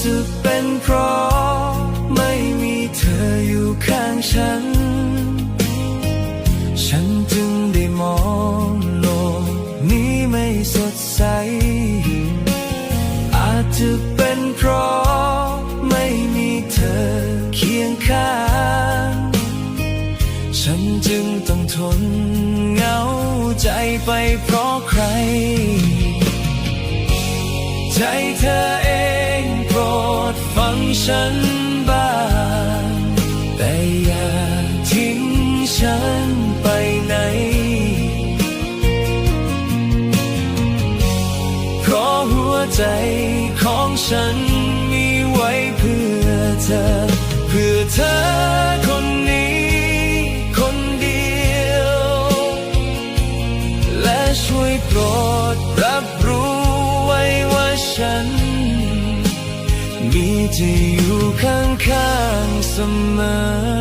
จะเป็นเพราะไม่มีเธออยู่ข้างฉันฉันจึงได้มองโลกนี้ไม่สดใสอาจจะเป็นเพราะไม่มีเธอเคียงข้างฉันจึงต้องทนเหงาใจไปเพราะใครใจเธอเองโปรดฟังฉันบ้างแต่อย่าทิ้งฉันไปไหนเพราะหัวใจของฉันมีไว้เพื่อเธอคนนี้คนเดียวและช่วยโปรดรับรู้ไว้ว่าฉันมีจะอยู่ข้างๆเสมอ